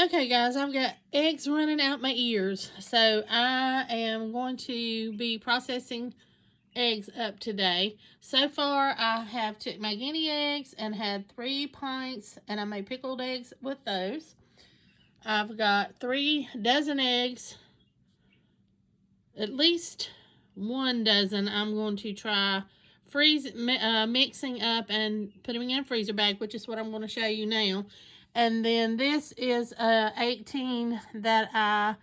Okay, guys, I've got eggs running out my ears. So I am going to be processing eggs up today. So far, I have took my guinea eggs and had 3 pints, and I made pickled eggs with those. I've got 3 dozen eggs, at least 1 dozen. I'm going to try mixing up and putting in a freezer bag, which is what I'm going to show you now. And then this is 18 that I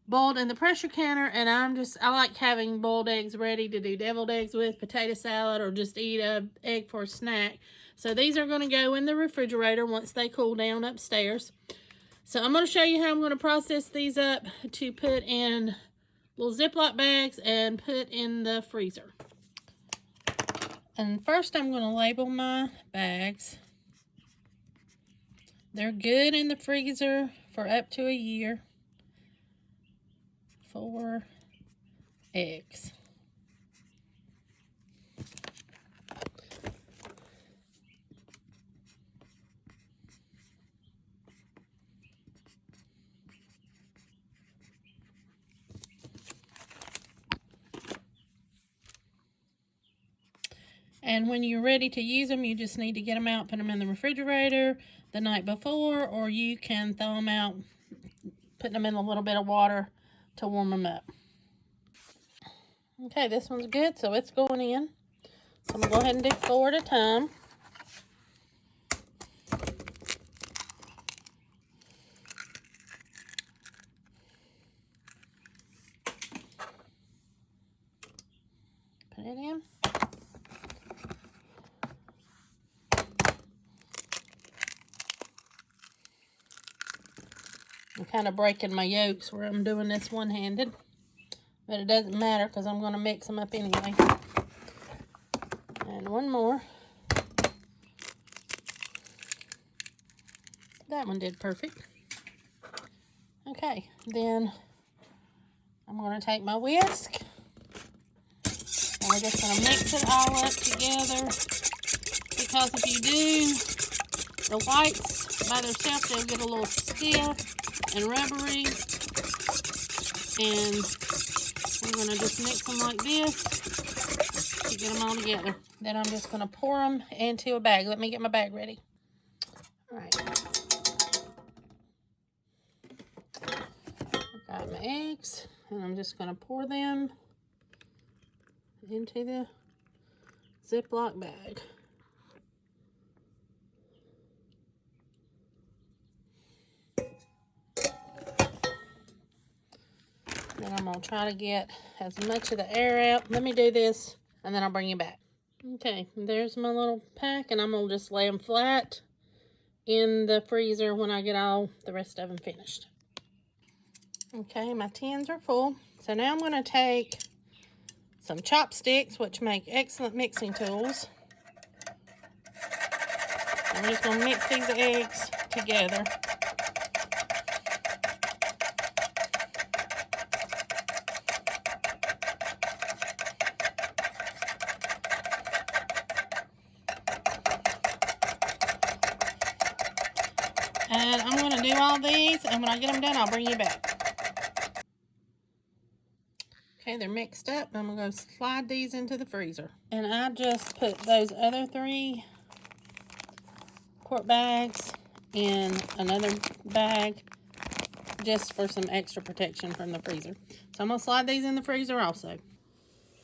boiled in the pressure canner, and I like having boiled eggs ready to do deviled eggs with, potato salad, or just eat a egg for a snack. So these are going to go in the refrigerator once they cool down upstairs. So I'm going to show you how I'm going to process these up to put in little Ziploc bags and put in the freezer. And first I'm going to label my bags. They're good in the freezer for up to a year. 4 eggs. And when you're ready to use them, you just need to get them out, put them in the refrigerator the night before, or you can thaw them out, putting them in a little bit of water to warm them up. Okay, this one's good, so it's going in. So I'm going to go ahead and do 4 at a time. Put it in. I'm kind of breaking my yolks where I'm doing this one-handed, but it doesn't matter because I'm going to mix them up anyway. And 1 more. That one did perfect. Okay, then I'm going to take my whisk, and we're just going to mix it all up together, because if you do the whites by themselves, they'll get a little stiff and rubbery, and we're going to just mix them like this to get them all together. Then I'm just going to pour them into a bag. Let me get my bag ready. All right. I've got my eggs, and I'm just going to pour them into the Ziploc bag. Then I'm going to try to get as much of the air out. Let me do this, and then I'll bring you back. Okay, there's my little pack, and I'm going to just lay them flat in the freezer when I get all the rest of them finished. Okay, my tins are full. So now I'm going to take some chopsticks, which make excellent mixing tools. I'm just going to mix these eggs together. And I'm going to do all these, and when I get them done, I'll bring you back. Okay, they're mixed up. I'm going to slide these into the freezer. And I just put those other 3 quart bags in another bag just for some extra protection from the freezer. So I'm going to slide these in the freezer also.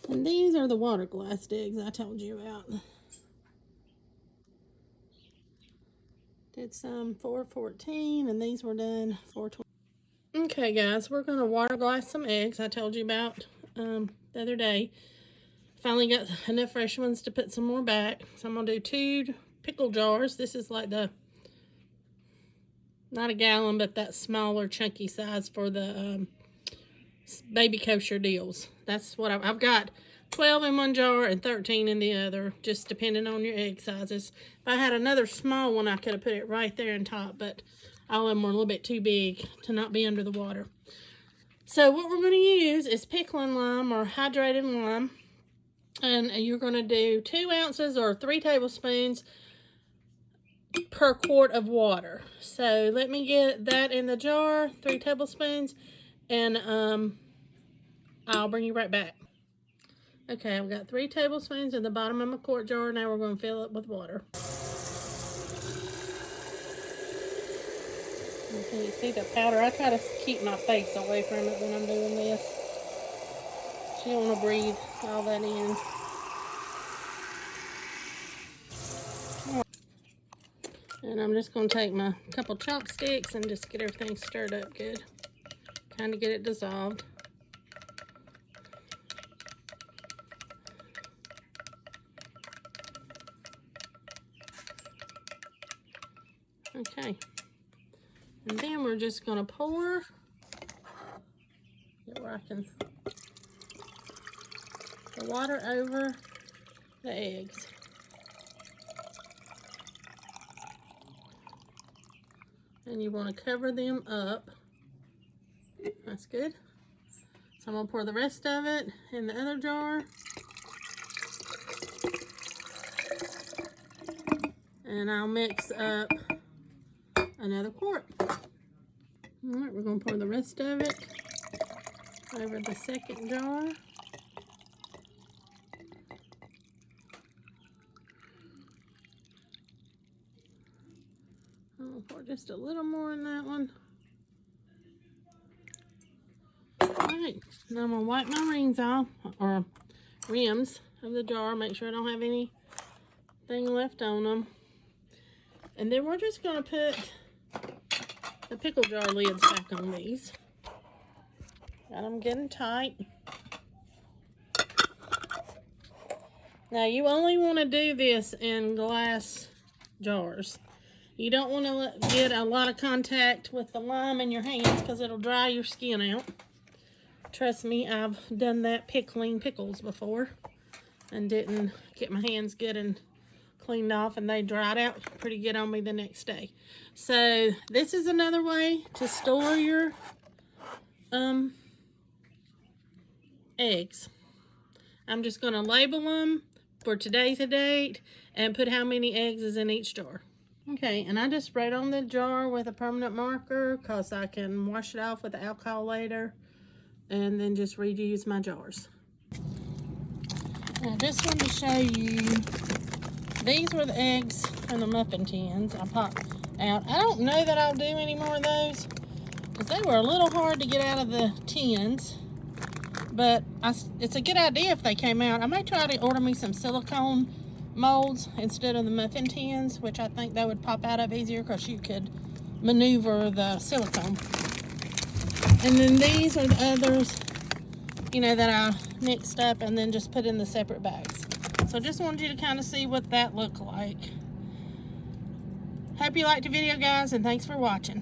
And these are the water glass eggs I told you about. Did some 414, and these were done 420. Okay, guys, we're going to water glass some eggs I told you about the other day. Finally got enough fresh ones to put some more back. So I'm going to do 2 pickle jars. This is like the, not a gallon, but that smaller chunky size for the baby kosher deals. That's what I've got. 12 in one jar and 13 in the other, just depending on your egg sizes. If I had another small one, I could have put it right there on top, but all of them were a little bit too big to not be under the water. So what we're going to use is pickling lime or hydrated lime. And you're going to do 2 ounces or 3 tablespoons per quart of water. So let me get that in the jar, 3 tablespoons, and I'll bring you right back. Okay, I've got 3 tablespoons in the bottom of my quart jar. Now we're going to fill it with water. Okay, you see the powder? I try to keep my face away from it when I'm doing this. You don't want to breathe all that in. And I'm just going to take my couple chopsticks and just get everything stirred up good. Kind of get it dissolved. Okay. And then we're just going to pour. Get where I can. The water over the eggs. And you want to cover them up. That's good. So I'm going to pour the rest of it in the other jar. And I'll mix up another quart. Alright, we're going to pour the rest of it over the second jar. I'll pour just a little more in that one. Alright, now I'm going to wipe my rings off, or rims of the jar, make sure I don't have anything left on them. And then we're just going to put the pickle jar lids back on these. Got them getting tight. Now you only want to do this in glass jars. You don't want to get a lot of contact with the lime in your hands because it'll dry your skin out. Trust me, I've done that pickling pickles before and didn't get my hands good and cleaned off, and they dried out pretty good on me the next day. So this is another way to store your eggs. I'm just going to label them for today's date and put how many eggs is in each jar. Okay, and I just sprayed on the jar with a permanent marker because I can wash it off with the alcohol later and then just reuse my jars. I just wanted to show you, these were the eggs from the muffin tins I popped out. I don't know that I'll do any more of those because they were a little hard to get out of the tins, but it's a good idea if they came out. I may try to order me some silicone molds instead of the muffin tins, which I think they would pop out of easier because you could maneuver the silicone. And then these are the others, you know, that I mixed up and then just put in the separate bags. So I just wanted you to kind of see what that looked like. Hope you liked the video, guys, and thanks for watching.